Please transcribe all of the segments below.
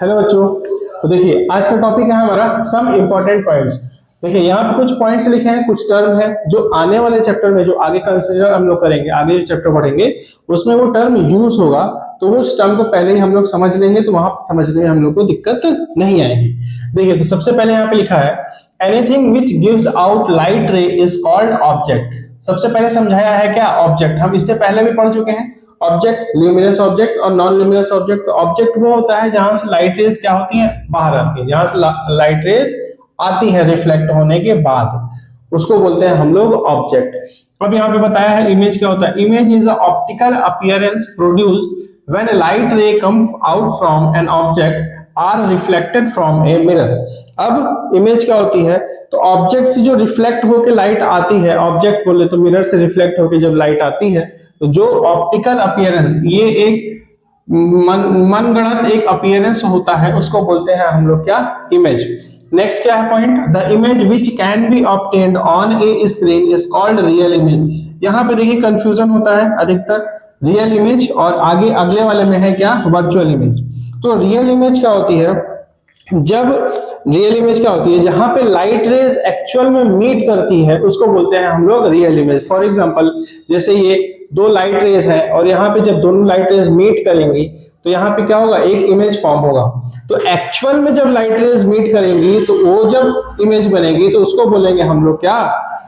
Hello बच्चों। तो देखिए आज का टॉपिक है हमारा सम इम्पोर्टेंट पॉइंट्स। देखिए यहाँ पे कुछ पॉइंट्स लिखे हैं, कुछ टर्म है जो आने वाले चैप्टर में जो आगे कंसिडर हम लोग करेंगे, आगे जो चैप्टर पढ़ेंगे उसमें वो टर्म यूज होगा, तो वो उस टर्म को पहले ही हम लोग समझ लेंगे, तो वहां समझने में हम लोग को दिक्कत नहीं आएगी। देखिए तो सबसे पहले यहाँ पे लिखा है anything which gives out light रे इज कॉल्ड ऑब्जेक्ट। सबसे पहले समझाया है क्या ऑब्जेक्ट, हम इससे पहले भी पढ़ चुके हैं। ऑब्जेक्ट, ल्यूमिनस ऑब्जेक्ट और नॉन ल्यूमिनस ऑब्जेक्ट। तो ऑब्जेक्ट वो होता है जहां से लाइट रेज क्या होती है, बाहर आती है, जहां से लाइट रेज आती है रिफ्लेक्ट होने के बाद, उसको बोलते हैं हम लोग ऑब्जेक्ट। अब यहाँ पे बताया है इमेज क्या होता है। Image is a optical appearance produced when a light ray comes out from an object or reflected from a mirror. अब इमेज क्या होती है, तो ऑब्जेक्ट से जो रिफ्लेक्ट होकर लाइट आती है, ऑब्जेक्ट बोले तो मिरर से रिफ्लेक्ट होकर जब लाइट आती है, तो जो ऑप्टिकल अपीयरेंस, ये एक मनगढ़ंत एक अपीयरेंस होता है, उसको बोलते हैं हम लोग क्या, इमेज। नेक्स्ट क्या है point, the image which can be obtained on A screen is called real image. यहाँ पे देखिए कंफ्यूजन होता है अधिकतर, रियल इमेज और आगे अगले वाले में है क्या, वर्चुअल इमेज। तो रियल इमेज क्या होती है, जब रियल इमेज क्या होती है, जहां पे लाइट रेज एक्चुअल में मीट करती है उसको बोलते हैं हम लोग रियल इमेज। फॉर एग्जांपल जैसे ये दो लाइट रेज है और यहाँ पे जब दोनों लाइट रेज मीट करेंगी तो यहाँ पे क्या होगा, एक इमेज फॉर्म होगा। तो एक्चुअल में जब लाइट रेज मीट करेंगी तो वो जब इमेज बनेगी तो उसको बोलेंगे हम लोग क्या,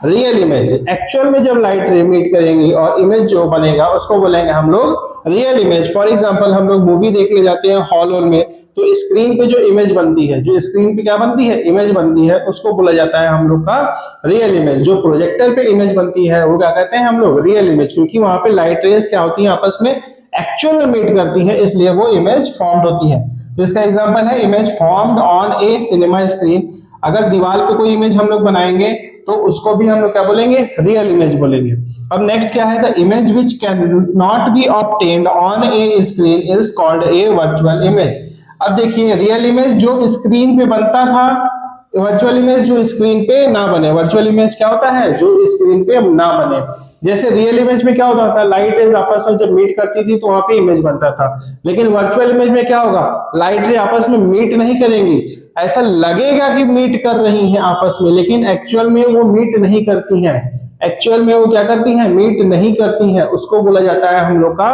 रियल इमेज। एक्चुअल में जब लाइट रे मीट करेंगी और इमेज जो बनेगा उसको बोलेंगे हम लोग रियल इमेज। फॉर एग्जांपल हम लोग मूवी देखने जाते हैं हॉल में, तो स्क्रीन पे जो इमेज बनती है, जो स्क्रीन पे क्या बनती है, इमेज बनती है, उसको बोला जाता है हम लोग का रियल इमेज। जो प्रोजेक्टर पे इमेज बनती है वो क्या कहते हैं हम लोग, रियल इमेज, क्योंकि वहां पे लाइट रेज क्या होती है, आपस में एक्चुअल में मीट करती है, इसलिए वो इमेज फॉर्म्ड होती है। तो इसका एग्जांपल है image formed on A cinema screen. अगर दीवार पे कोई इमेज हम लोग बनाएंगे तो उसको भी हम लोग क्या बोलेंगे, रियल इमेज बोलेंगे। अब नेक्स्ट क्या है, the image which can not be obtained on A screen is called a virtual image. अब देखिए रियल इमेज जो स्क्रीन पे बनता था, वर्चुअल इमेज जो स्क्रीन पे ना बने। वर्चुअल इमेज क्या होता है, जो स्क्रीन पे ना बने। जैसे रियल इमेज में क्या होता था, लाइट रेज आपस में जब मीट करती थी तो वहां पे इमेज बनता था, लेकिन वर्चुअल इमेज में क्या होगा, लाइट रे आपस में मीट नहीं करेंगी। ऐसा लगेगा कि मीट कर रही हैं आपस में, लेकिन एक्चुअल में वो मीट नहीं करती हैं। एक्चुअल में वो क्या करती हैं, मीट नहीं करती हैं, उसको बोला जाता है हम लोग का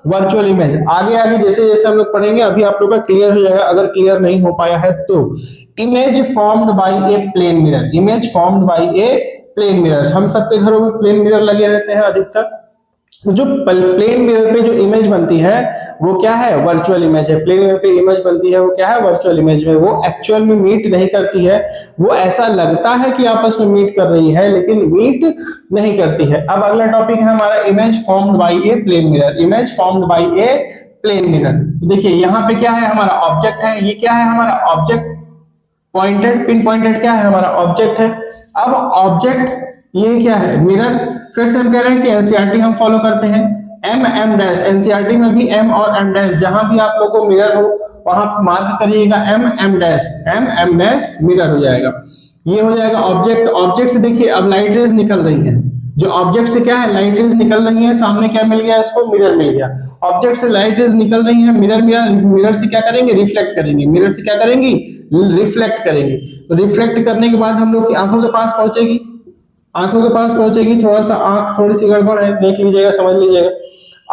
वर्चुअल इमेज। आगे आगे जैसे जैसे हम लोग पढ़ेंगे अभी आप लोग का क्लियर हो जाएगा, अगर क्लियर नहीं हो पाया है तो। Image formed by a plane mirror, image formed by a plane mirror. हम सबके घरों में प्लेन मिरर लगे रहते हैं अधिकतर। जो प्लेन मिरर पे जो इमेज बनती है वो क्या है, वर्चुअल इमेज है। प्लेन मिरर पे इमेज बनती है वो क्या है, वर्चुअल इमेज में। वो एक्चुअल में मीट नहीं करती है, वो ऐसा लगता है कि आपस में मीट कर रही है लेकिन मीट नहीं करती है। अब अगला टॉपिक है हमारा image formed by a plane mirror. Image formed by a plane mirror. देखिए यहाँ पे क्या है, हमारा ऑब्जेक्ट है, ये क्या है हमारा ऑब्जेक्ट, पॉइंटेड पिन पॉइंटेड क्या है हमारा ऑब्जेक्ट है। अब ऑब्जेक्ट ये क्या है, मिरर। फिर से हम कह रहे हैं कि एनसीईआरटी हम फॉलो करते हैं, एम एम डैश। एनसीईआरटी में भी एम और एम डैश, जहां भी आप लोग को मिरर हो वहां मार्क करिएगा M M dash, M M dash mirror हो जाएगा। ये हो जाएगा ऑब्जेक्ट। ऑब्जेक्ट से देखिए अब लाइट रेज निकल रही है, जो ऑब्जेक्ट से क्या है, लाइट रेज निकल रही है, सामने क्या मिल गया इसको, मिरर मिल गया। ऑब्जेक्ट से लाइट रेज निकल रही है, मिरर मिरर से क्या करेंगे, रिफ्लेक्ट करेंगे। मिरर से क्या करेंगी, रिफ्लेक्ट करेंगे। तो रिफ्लेक्ट करने के बाद हम लोग की आंखों के पास पहुंचेगी, आंखों के पास पहुंचेगी। थोड़ा सा आंख थोड़ी सी गड़बड़ है, देख लीजिएगा, समझ लीजिएगा।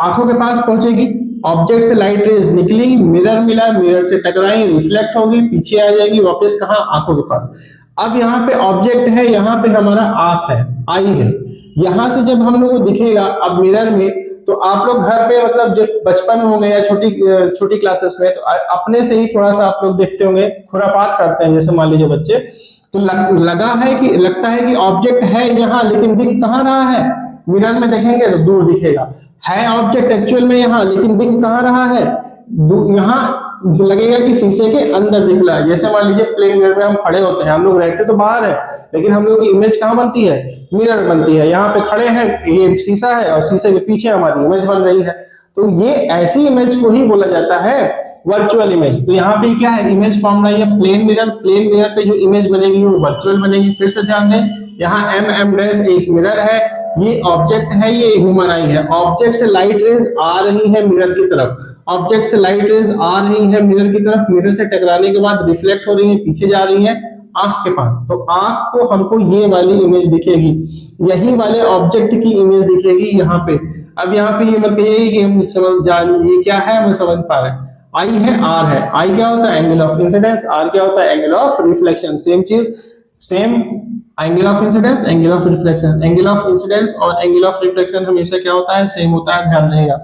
आंखों के पास पहुंचेगी, ऑब्जेक्ट से लाइट रेज निकली, मिरर मिला, मिरर से टकराई, रिफ्लेक्ट होगी, पीछे आ जाएगी वापस कहां, आंखों के पास। अब यहाँ पे ऑब्जेक्ट है, यहाँ पे हमारा आंख है, आई है। यहां से जब हम लोग को दिखेगा अब मिरर में, तो आप लोग घर पे मतलब जब बचपन में होंगे या छोटी छोटी क्लासेस में, तो अपने से ही थोड़ा सा आप लोग देखते होंगे, खुरापात करते हैं। जैसे मान लीजिए बच्चे, तो लगता है कि ऑब्जेक्ट है यहाँ, लेकिन दिख कहाँ रहा है, मिरर में देखेंगे तो दूर दिखेगा। है ऑब्जेक्ट एक्चुअल में यहाँ, लेकिन दिख कहाँ रहा है, यहाँ लगेगा कि शीशे के अंदर दिख रहा है। जैसे मान लीजिए प्लेन मिरर में हम खड़े होते हैं, हम लोग रहते तो बाहर है, लेकिन हम लोग की इमेज कहाँ बनती है, मिरर बनती है। यहाँ पे खड़े हैं, ये शीशा है और शीशे के पीछे हमारी इमेज बन रही है। तो ये ऐसी इमेज को ही बोला जाता है वर्चुअल इमेज। तो यहाँ पे क्या है, इमेज फॉर्म रही है प्लेन मिरर। प्लेन मिरर पे जो इमेज बनेगी वो वर्चुअल बनेगी। फिर से ध्यान दें, यहाँ एम एम डैश एक मिरर है, ये ऑब्जेक्ट है, ये ह्यूमन आई है। ऑब्जेक्ट से लाइट रेज आ रही है मिरर की तरफ, ऑब्जेक्ट से लाइट रेज आ रही है मिरर की तरफ, मिरर से टकराने के बाद रिफ्लेक्ट हो रही है, पीछे जा रही है आंख के पास। तो आंख को हमको ये वाली इमेज दिखेगी, यही वाले ऑब्जेक्ट की इमेज दिखेगी यहाँ पे। अब यहाँ पे ये मत कहिए कि हम समझ जान ये क्या है, हमें समझ पा रहे हैं। आई है, आर है, आई क्या होता है एंगल ऑफ इंसिडेंस, आर क्या होता है एंगल ऑफ रिफ्लेक्शन। सेम चीज, same angle of incidence, angle of reflection. Angle of incidence और एंगल ऑफ रिफ्लेक्शन हमेशा क्या होता है, सेम होता है, ध्यान रहेगा,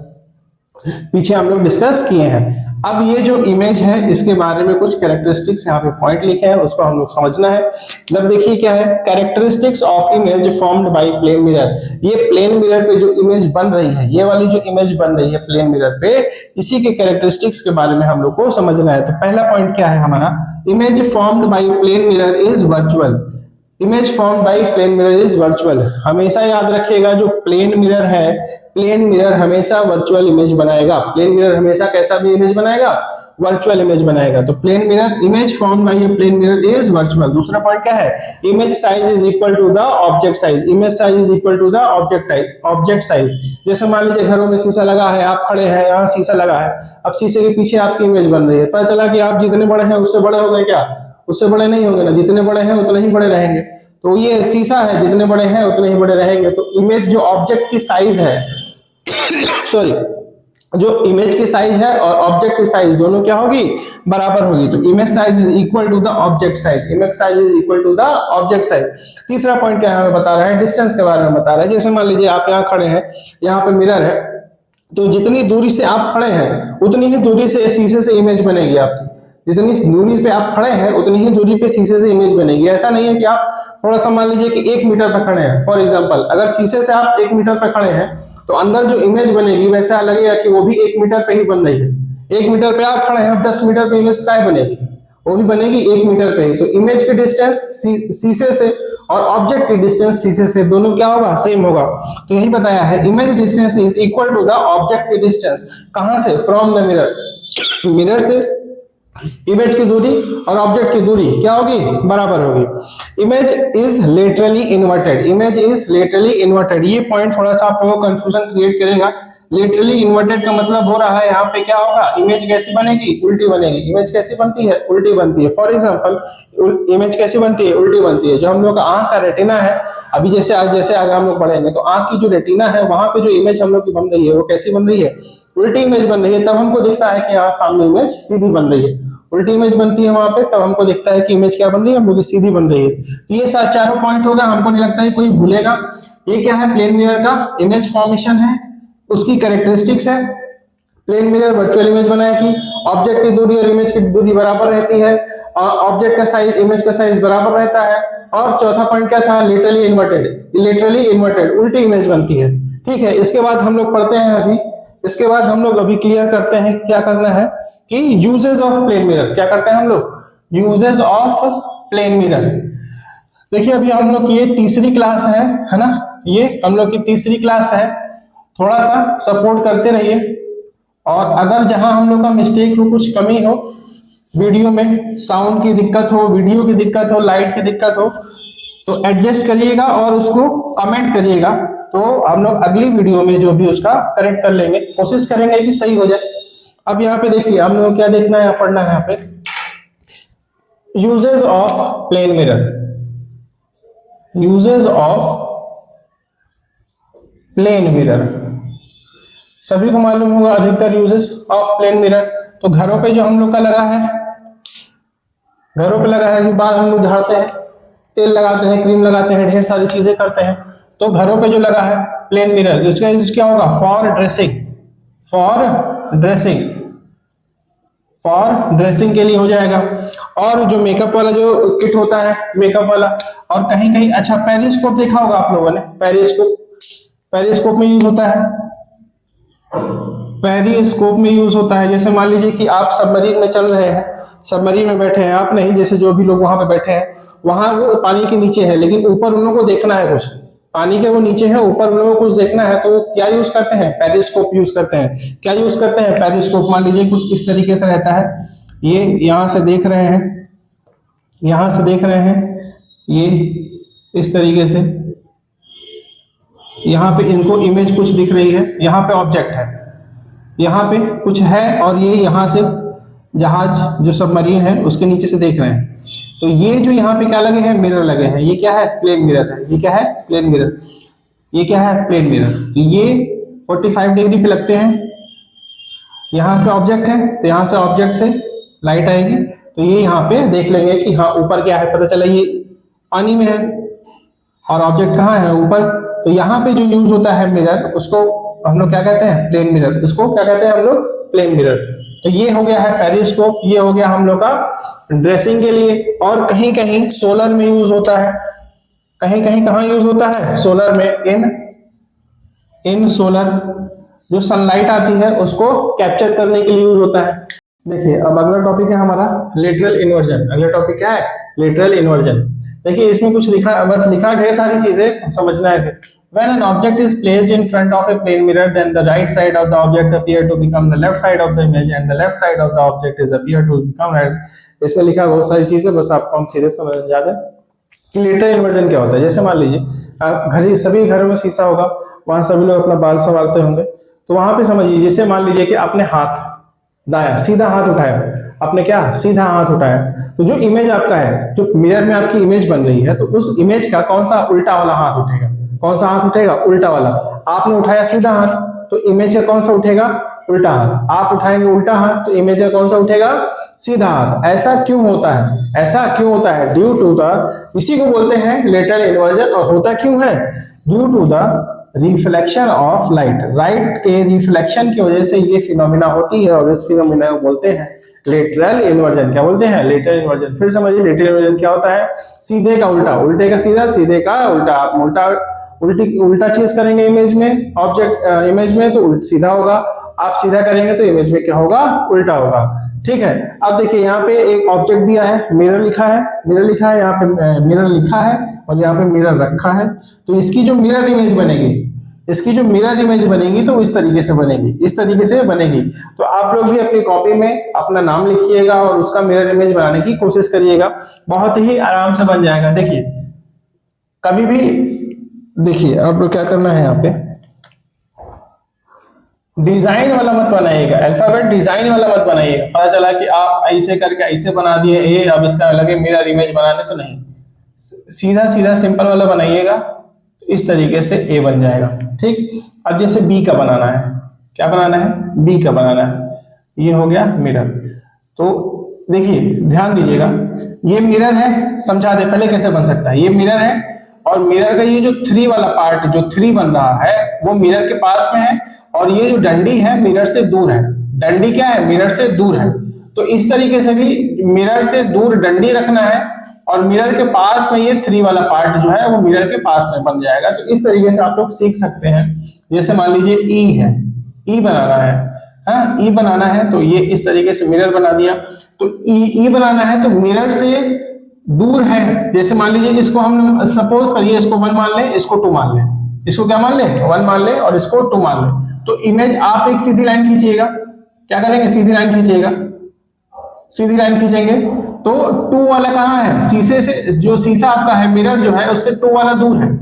पीछे हम लोग डिस्कस किए हैं। अब ये जो इमेज है इसके बारे में कुछ कैरेक्टरिस्टिक्स यहाँ पे पॉइंट लिखे हैं, उसको हम लोग समझना है। जब देखिए क्या है, characteristics of image formed by plane mirror. ये प्लेन मिरर पे जो इमेज बन रही है, ये वाली जो इमेज बन रही है प्लेन मिरर पे, इसी के कैरेक्टरिस्टिक्स के बारे में हम लोग को समझना है। तो पहला पॉइंट क्या है हमारा, image formed by plane mirror is virtual. Image form by plane mirror is virtual. हमेशा याद रखिएगा, जो प्लेन मिरर है, प्लेन मिरर हमेशा वर्चुअल इमेज बनाएगा। प्लेन मिरर हमेशा कैसा भी इमेज बनाएगा, वर्चुअल इमेज बनाएगा। तो plane mirror, image form by a plane mirror is virtual. दूसरा पॉइंट क्या है, image size is equal to the object size. Image size is equal to the object size. जैसे मान लीजिए घरों में शीशा लगा है, आप खड़े हैं, यहाँ शीशा लगा है, अब शीशे के पीछे आपकी इमेज बन रही है, पता चला कि आप जितने बड़े हैं उससे बड़े हो गए क्या, उससे बड़े नहीं होंगे ना, जितने बड़े हैं उतने ही बड़े रहेंगे। तो ये शीशा है, जितने बड़े हैं उतने ही बड़े रहेंगे। तो इमेज जो ऑब्जेक्ट की साइज है सॉरी, जो इमेज की साइज है और ऑब्जेक्ट की साइज दोनों क्या होगी, बराबर होगी। तो image size is equal to the object size. Image size is equal to the object size. तीसरा पॉइंट क्या हमें बता रहा है, डिस्टेंस के बारे में बता रहा है। जैसे मान लीजिए आप यहाँ खड़े हैं, यहाँ पे मिरर है, तो जितनी दूरी से आप खड़े हैं उतनी ही दूरी से शीशे से इमेज बनेगी आपकी। जितनी दूरी पे आप खड़े हैं उतनी ही दूरी पे शीशे से इमेज बनेगी। ऐसा नहीं है कि आप थोड़ा सा मान लीजिए कि 1 मीटर पे खड़े हैं, फॉर एग्जांपल, अगर शीशे से आप 1 मीटर पे खड़े हैं तो अंदर जो इमेज बनेगी वैसा लगेगा कि वो भी 1 मीटर पे ही बन रही है। 1 मीटर पे आप खड़े हैं, 10 मीटर पे इमेज क्या बनेगी, वो भी बनेगी 1 मीटर पे ही। तो इमेज की डिस्टेंस शीशे से और ऑब्जेक्ट की डिस्टेंस शीशे से दोनों क्या होगा, सेम होगा। तो यही बताया है, image distance is equal to the object की डिस्टेंस। कहां से, फ्रॉम द मिरर। मिरर से इमेज की दूरी और ऑब्जेक्ट की दूरी क्या होगी, बराबर होगी। Image is laterally inverted. Image is laterally inverted, ये पॉइंट थोड़ा सा आप लोगों को कंफ्यूजन क्रिएट करेगा। लेटरली इन्वर्टेड का मतलब हो रहा है यहाँ पे क्या होगा, इमेज कैसी बनेगी, उल्टी बनेगी। इमेज कैसी बनती है, उल्टी बनती है। फॉर एग्जांपल, इमेज कैसी बनती है, उल्टी बनती है। जो हम लोग का आंख का रेटिना है, अभी जैसे आगे हम लोग बढ़ेंगे तो आंख की जो रेटिना है वहां पे जो इमेज हम लोग की बन रही है वो कैसी बन रही है, उल्टी इमेज बन रही है। तब हमको दिखता है कि यहाँ सामने इमेज सीधी बन रही है। उल्टी इमेज बनती है वहां पे, तब हमको दिखता है कि इमेज क्या बन रही है, हम लोग की सीधी बन रही है। ये चारों पॉइंट होगा, हमको नहीं लगता है कोई भूलेगा। ये क्या है, प्लेन मिरर का इमेज फॉर्मेशन है, उसकी कैरेक्टरिस्टिक्स है। प्लेन मिरर वर्चुअल इमेज बनाएगी, ऑब्जेक्ट की दूरी और इमेज की दूरी बराबर रहती है, और ऑब्जेक्ट का साइज इमेज का साइज बराबर रहता है। और चौथा पॉइंट क्या था, लेटरली इन्वर्टेड। लेटरली इन्वर्टेड, उल्टी इमेज बनती है। ठीक है, इसके बाद हम लोग पढ़ते हैं इसके बाद हम लोग अभी क्लियर करते हैं क्या करना है कि यूजेस ऑफ प्लेन मिरर। क्या करते हैं हम लोग, यूजेस ऑफ प्लेन मिरर। देखिए अभी हम लोग की ये तीसरी क्लास है ना, ये हम लोग की तीसरी क्लास है। थोड़ा सा सपोर्ट करते रहिए, और अगर जहां हम लोग का मिस्टेक हो, कुछ कमी हो, वीडियो में साउंड की दिक्कत हो, वीडियो की दिक्कत हो, लाइट की दिक्कत हो, तो एडजस्ट करिएगा और उसको कमेंट करिएगा। तो हम लोग अगली वीडियो में जो भी उसका करेक्ट कर लेंगे, कोशिश करेंगे कि सही हो जाए। अब यहाँ पे देखिए हम लोग क्या देखना है, पढ़ना है यहाँ पे, uses of plane mirror. Uses of plane mirror सभी को मालूम होगा, अधिकतर यूजेस ऑफ प्लेन मिरर। तो घरों पे जो हम लोग का लगा है, घरों पे लगा है कि बाल हम लोग झाड़ते हैं, तेल लगाते हैं, क्रीम लगाते हैं, ढेर सारी चीजें करते हैं। तो घरों पे जो लगा है प्लेन मिरर, इसका यूज क्या होगा, for dressing. For dressing, for dressing के लिए हो जाएगा। और जो मेकअप वाला जो किट होता है, मेकअप वाला, और कहीं कहीं, अच्छा पेरिस्कोप देखा होगा आप लोगों ने, पेरिस्कोप, पेरिस्कोप में यूज होता है, पेरिस्कोप में यूज होता है। जैसे मान लीजिए कि आप सबमरीन में चल रहे हैं, सबमरीन में बैठे हैं, आप नहीं, जैसे जो भी लोग वहां पे बैठे हैं, वहां वो पानी के नीचे है, लेकिन ऊपर उन लोगों को देखना है कुछ, पानी के वो नीचे है, ऊपर उन लोगों को कुछ देखना है, तो वो क्या यूज करते हैं, पेरिस्कोप यूज करते हैं। क्या यूज करते हैं, पेरिस्कोप। मान लीजिए कुछ इस तरीके से रहता है, ये यहां से देख रहे हैं, यहां से देख रहे हैं, ये इस तरीके से, यहाँ पे इनको इमेज कुछ दिख रही है, यहाँ पे ऑब्जेक्ट है, यहाँ पे कुछ है, और ये यहाँ से जहाज जो सबमरीन है उसके नीचे से देख रहे हैं। तो ये जो यहाँ पे क्या लगे हैं, मिरर लगे हैं, ये क्या है, प्लेन मिरर है। ये क्या है, प्लेन मिरर। ये क्या है, प्लेन मिरर। तो ये 45 डिग्री पे लगते हैं। यहाँ का ऑब्जेक्ट है तो यहाँ से ऑब्जेक्ट से लाइट आएगी, तो ये यहाँ पे देख लेंगे कि हाँ ऊपर क्या है, पता चला ये पानी में है और ऑब्जेक्ट कहाँ है, ऊपर। तो यहाँ पे जो यूज होता है मिरर, उसको हम लोग क्या कहते हैं, प्लेन मिरर। उसको क्या कहते हैं हम लोग, प्लेन मिरर। तो ये हो गया है पेरिस्कोप, ये हो गया हम लोग का ड्रेसिंग के लिए। और कहीं कहीं सोलर में यूज होता है, कहीं कहीं कहाँ यूज होता है, सोलर में। इन सोलर जो सनलाइट आती है उसको कैप्चर करने के लिए यूज होता है। देखिए अब अगला टॉपिक है हमारा लेटरल इन्वर्जन। अगला टॉपिक क्या है, लेटरल इन्वर्जन। देखिए इसमें कुछ लिखा, बस लिखा ढेर सारी चीजें समझना है। When an object is placed in front of a plane mirror, then the right side of the object appear to become the left side of the image, and the left side of the object is appear to become right. इसमें लिखा बहुत सारी चीजें, बस आपको हम सीधे समझ जाते हैं कि लेटरल इन्वर्जन क्या होता है। जैसे मान लीजिए सभी घरों में शीशा होगा, वहां सभी लोग अपना बाल संवारते होंगे, तो वहां पे समझिए, जैसे मान लीजिए कि आपने हाथ दाया सीधा हाथ उठाया, आपने क्या सीधा हाथ उठाया, तो जो इमेज आपका है, जो मिरर में आपकी इमेज बन रही है, तो उस इमेज का कौन सा उल्टा वाला हाथ उठेगा, कौन सा हाथ उठेगा, उल्टा वाला। आपने उठाया सीधा हाथ तो इमेज का कौन सा उठेगा, उल्टा हाथ। आप उठाएंगे उल्टा हाथ तो इमेज का कौन सा उठेगा, सीधा हाथ। ऐसा क्यों होता है, ऐसा क्यों होता है, ड्यू टू द, इसी को बोलते हैं लेटरल इन्वर्जन। और होता क्यों है, due to the reflection of light. Light के रिफ्लेक्शन की वजह से ये फिनोमिना होती है, और इस फिनोमिना को बोलते हैं लेटरल इन्वर्जन। क्या बोलते हैं, लेटरल इन्वर्जन। फिर समझिए लेटरल इन्वर्जन क्या होता है, सीधे का उल्टा, उल्टे का सीधा, सीधे का उल्टा। आप उल्टा चीज करेंगे इमेज में, ऑब्जेक्ट इमेज में, तो सीधा होगा। आप सीधा करेंगे तो इमेज में क्या होगा, उल्टा होगा। ठीक है। अब देखिए यहाँ पे एक ऑब्जेक्ट दिया है, मिरर लिखा है, मिरर लिखा है, यहाँ पे मिरर लिखा है और यहाँ पे मिरर रखा है। तो इसकी जो मिरर इमेज बनेगी, इसकी जो मिरर इमेज बनेगी तो इस तरीके से बनेगी, इस तरीके से बनेगी। तो आप लोग भी अपनी कॉपी में अपना नाम लिखिएगा और उसका मिरर इमेज बनाने की कोशिश करिएगा, बहुत ही आराम से बन जाएगा। देखिए कभी भी देखिए आप लोग क्या करना है, यहाँ पे डिजाइन वाला मत बनाइएगा, अल्फाबेट डिजाइन वाला मत बनाइएगा। पता चला कि आप ऐसे करके ऐसे बना दिए ए, अब इसका अलग मिरर इमेज बनाने, तो नहीं, सीधा सीधा सिंपल वाला बनाइएगा, इस तरीके से ए बन जाएगा। ठीक। अब जैसे बी का बनाना है, क्या बनाना है, बी का बनाना है, ये हो गया मिरर। तो देखिए ध्यान दीजिएगा, ये मिरर है, समझा दे पहले कैसे बन सकता है। ये मिरर है और मिरर का ये जो 3 वाला पार्ट, जो 3 बन रहा है, वो मिरर के पास में है, और ये जो डंडी है मिरर से दूर है। डंडी क्या है, मिरर से दूर है। तो इस तरीके से भी मिरर से दूर डंडी रखना है, और मिरर के पास में ये 3 वाला पार्ट जो है वो मिरर के पास में बन जाएगा। तो इस तरीके से आप लोग सीख सकते हैं। जैसे मान लीजिए ई है, ई बनाना है, हाँ ई बनाना है, तो ये इस तरीके से मिरर बना दिया। तो ई बनाना है तो मिरर से दूर है। जैसे मान लीजिए इसको हम सपोज करिए, इसको 1 मान ले, इसको 2 मान ले, इसको क्या मान ले, 1 मान ले, और इसको 2 मान ले। तो इमेज आप एक सीधी लाइन खींचिएगा, क्या करेंगे, सीधी लाइन खींचिएगा, सीधी लाइन खींचेंगे तो 2 वाला कहाँ है, शीशे से, जो शीशा आपका है मिरर जो है उससे 2 वाला दूर है,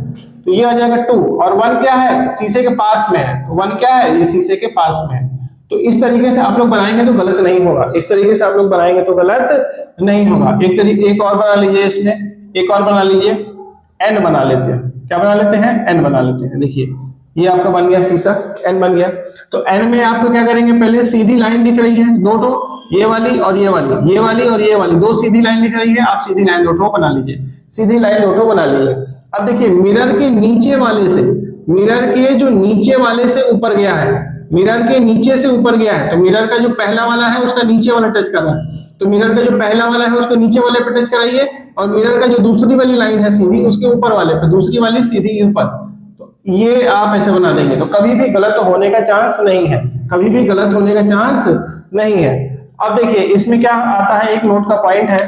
तो ये आ जाएगा 2। और 1 क्या है, शीशे के पास में है, तो 1 क्या है, ये शीशे के पास में है। तो इस तरीके से आप लोग बनाएंगे तो गलत नहीं होगा, इस तरीके से आप लोग बनाएंगे तो गलत नहीं होगा। एक और बना लीजिए, इसमें एक और बना लीजिए, एन बना लेते हैं। क्या बना लेते हैं, एन बना लेते हैं। देखिए ये आपका बन गया शीशा, एन बन गया। तो एन में आपको क्या करेंगे, पहले सीधी लाइन दिख रही है, 2 ये वाली और ये वाली, ये वाली और ये वाली, 2 सीधी लाइन दिख रही है, आप सीधी लाइन 2 बना लीजिए, सीधी लाइन 2 बना लीजिए। अब देखिए मिरर के नीचे वाले से, मिरर के जो नीचे वाले से ऊपर गया है, मिरर के नीचे से ऊपर गया है, तो मिरर का जो पहला वाला है उसका नीचे वाला टच कर रहा है, तो मिरर का जो पहला वाला है उसको नीचे वाले पे टच कराइए, और मिरर का जो दूसरी वाली लाइन है सीधी, उसके ऊपर वाले पे, दूसरी वाली सीधी ऊपर। तो ये आप ऐसे बना देंगे तो कभी भी गलत होने का चांस नहीं है, कभी भी गलत होने का चांस नहीं है। अब देखिए इसमें क्या आता है, एक नोट का पॉइंट है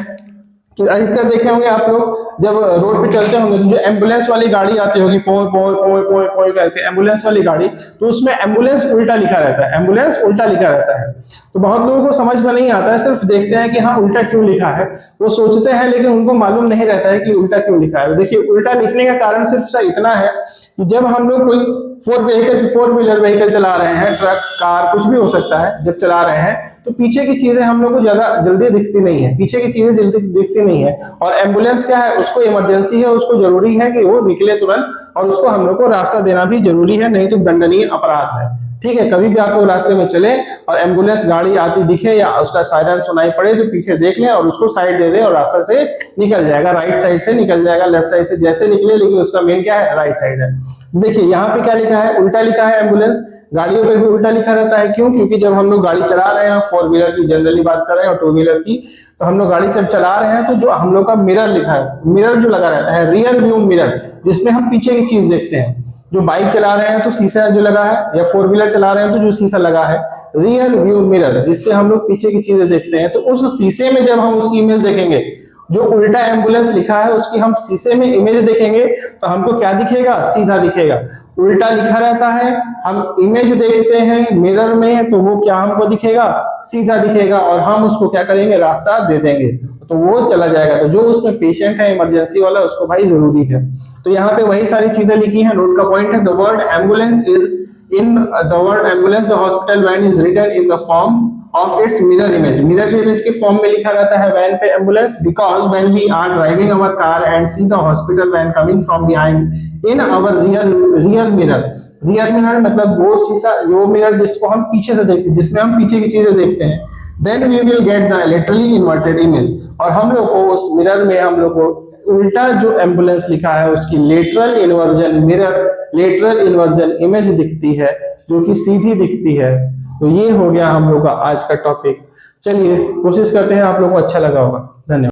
कि अधिकतर देखे होंगे आप लोग जब रोड पे चलते होंगे तो जो एम्बुलेंस वाली गाड़ी आती होगी पोय पोय पोय पोय पोय करके एम्बुलेंस वाली गाड़ी, तो उसमें एम्बुलेंस उल्टा लिखा रहता है, एम्बुलेंस उल्टा लिखा रहता है। तो बहुत लोगों को समझ में नहीं आता है, सिर्फ देखते हैं कि हाँ उल्टा क्यों लिखा है, वो सोचते हैं लेकिन उनको मालूम नहीं रहता है कि उल्टा क्यों लिखा है। तो देखिए उल्टा लिखने का कारण सिर्फ सा इतना है कि जब हम लोग कोई फोर व्हीलर व्हीकल चला रहे हैं, ट्रक कार कुछ भी हो सकता है, जब चला रहे हैं तो पीछे की चीजें हम लोग को ज्यादा जल्दी दिखती नहीं है, पीछे की चीजें जल्दी दिखती नहीं है। और एम्बुलेंस क्या है, उसको इमरजेंसी है, उसको जरूरी है कि वो निकले तुरंत, और उसको हम लोग को रास्ता देना भी जरूरी है, नहीं तो दंडनीय अपराध है। ठीक है, कभी भी आप लोग रास्ते में चले और एम्बुलेंस गाड़ी आती दिखे या उसका सायरन सुनाई पड़े तो पीछे देख लें और उसको साइड दे दें और रास्ता से निकल जाएगा, राइट साइड से निकल जाएगा, लेफ्ट साइड से जैसे निकले, लेकिन उसका मेन क्या है, राइट साइड है। देखिए यहाँ पे क्या लिखा है, उल्टा लिखा है। एम्बुलेंस गाड़ियों पे भी उल्टा लिखा रहता है, क्यों? क्योंकि जब हम लोग गाड़ी चला रहे हैं, फोर व्हीलर की जनरली बात कर रहे हैं और टू व्हीलर की, तो हम लोग गाड़ी जब चला रहे हैं तो जो हम लोग का मिरर लिखा है, मिरर जो लगा रहता है, रियर व्यू मिरर, जिसमें हम पीछे की चीज देखते हैं। जो बाइक चला रहे हैं तो शीशा जो लगा है, या फोर व्हीलर चला रहे हैं तो जो शीशा लगा है, रियर व्यू मिरर, जिससे हम लोग पीछे की चीजें देखते हैं। तो उस शीशे में जब हम उसकी इमेज देखेंगे, जो उल्टा एम्बुलेंस लिखा है उसकी हम शीशे में इमेज देखेंगे तो हमको क्या दिखेगा, सीधा दिखेगा। उल्टा लिखा रहता है, हम इमेज देखते हैं मिरर में तो वो क्या हमको दिखेगा, सीधा दिखेगा, और हम उसको क्या करेंगे, रास्ता दे देंगे तो वो चला जाएगा। तो जो उसमें पेशेंट है इमरजेंसी वाला, उसको भाई जरूरी है। तो यहाँ पे वही सारी चीजें लिखी हैं, नोट का पॉइंट है। The word ambulance is in the word ambulance the hospital van is written in the form of its mirror image, mirror image के फॉर्म में लिखा रहता है वैन पे ambulance, because when we are driving our car and see the hospital van coming from behind in our rear mirror, rear mirror मतलब वो शीशा, वो मिरर जिसको हम पीछे से देखते हैं, जिसमें हम पीछे की चीजें देखते हैं, then we will get the literally inverted image, और हम लोग को उस मिरर में हम लोग को उल्टा जो एम्बुलेंस लिखा है उसकी lateral inversion mirror, lateral inversion image दिखती है, जो कि सीधी दिखती है। तो ये हो गया हम लोग का आज का टॉपिक। चलिए कोशिश करते हैं आप लोगों को अच्छा लगा होगा। धन्यवाद।